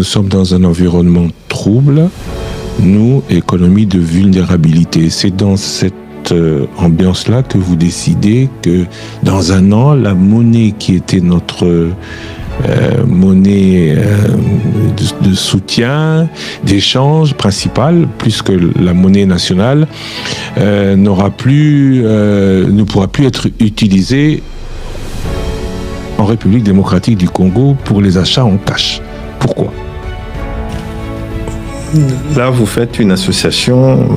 nous sommes dans un environnement trouble, nous, économie de vulnérabilité. C'est dans cette ambiance-là que vous décidez que dans un an, la monnaie qui était notre monnaie de soutien, d'échange principale, plus que la monnaie nationale, ne pourra plus être utilisée en République démocratique du Congo pour les achats en cash. Pourquoi ? Là, vous faites une association,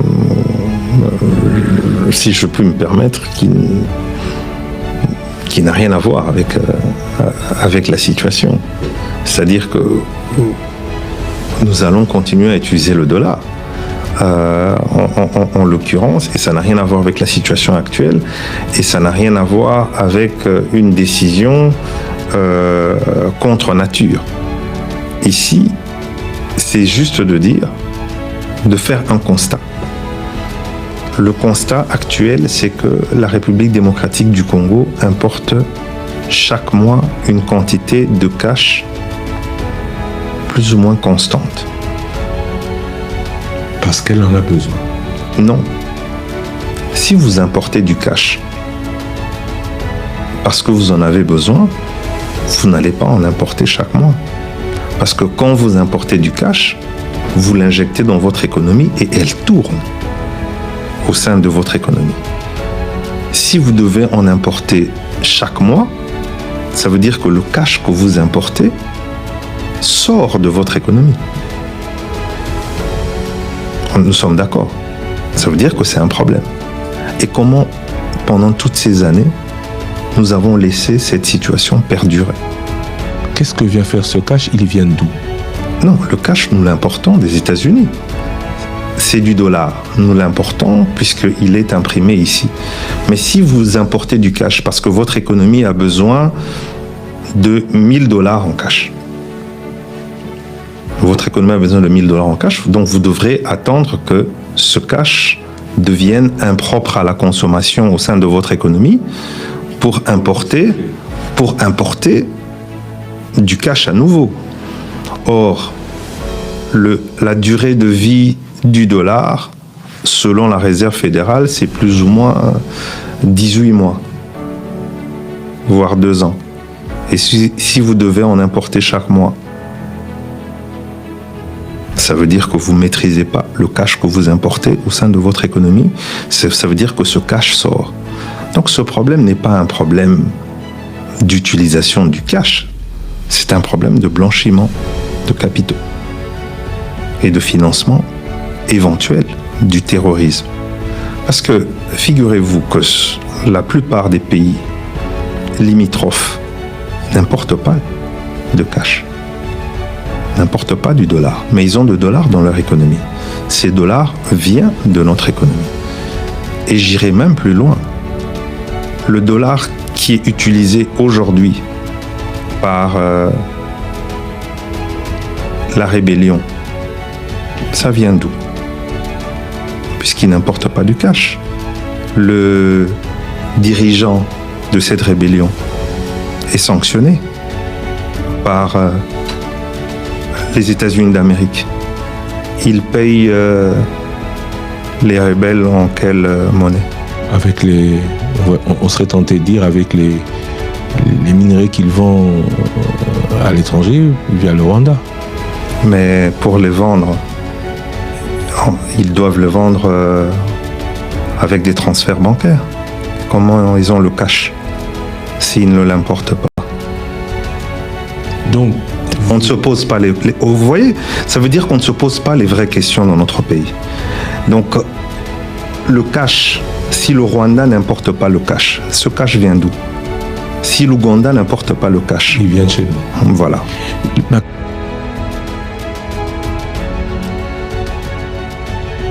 si je peux me permettre, qui n'a rien à voir avec la situation. C'est-à-dire que nous allons continuer à utiliser le dollar, en l'occurrence, et ça n'a rien à voir avec la situation actuelle, et ça n'a rien à voir avec une décision contre nature. Ici, c'est juste de faire un constat. Le constat actuel, c'est que la République démocratique du Congo importe chaque mois une quantité de cash plus ou moins constante. Parce qu'elle en a besoin. Non. Si vous importez du cash parce que vous en avez besoin, vous n'allez pas en importer chaque mois. Parce que quand vous importez du cash, vous l'injectez dans votre économie et elle tourne au sein de votre économie. Si vous devez en importer chaque mois, ça veut dire que le cash que vous importez sort de votre économie. Nous sommes d'accord. Ça veut dire que c'est un problème. Et comment, pendant toutes ces années, nous avons laissé cette situation perdurer? Qu'est-ce que vient faire ce cash? Il vient d'où? Non, le cash, nous l'importons des États-Unis. C'est du dollar. Nous l'importons puisqu'il est imprimé ici. Mais si vous importez du cash parce que votre économie a besoin de $1000 en cash, votre économie a besoin de $1000 en cash, donc vous devrez attendre que ce cash devienne impropre à la consommation au sein de votre économie pour importer du cash à nouveau. Or, la durée de vie du dollar, selon la Réserve fédérale, c'est plus ou moins 18 mois, voire 2 ans. Et si vous devez en importer chaque mois, ça veut dire que vous ne maîtrisez pas le cash que vous importez au sein de votre économie. Ça veut dire que ce cash sort. Donc ce problème n'est pas un problème d'utilisation du cash, c'est un problème de blanchiment de capitaux et de financement éventuel du terrorisme. Parce que figurez-vous que la plupart des pays limitrophes n'importent pas de cash, n'importent pas du dollar, mais ils ont de dollars dans leur économie. Ces dollars viennent de notre économie. Et j'irai même plus loin. Le dollar qui est utilisé aujourd'hui par la rébellion, ça vient d'où? Puisqu'il n'importe pas du cash. Le dirigeant de cette rébellion est sanctionné par les États-Unis d'Amérique. Il paye les rebelles en quelle monnaie? On serait tenté de dire avec les minerais qu'ils vendent à l'étranger via le Rwanda. Mais pour les vendre, ils doivent le vendre avec des transferts bancaires. Comment ils ont le cash s'ils ne l'importent pas? Donc, on ne se pose pas vous voyez, ça veut dire qu'on ne se pose pas les vraies questions dans notre pays. Donc, le cash, si le Rwanda n'importe pas le cash, ce cash vient d'où? Si l'Ouganda n'importe pas le cash, il vient de chez nous. Voilà.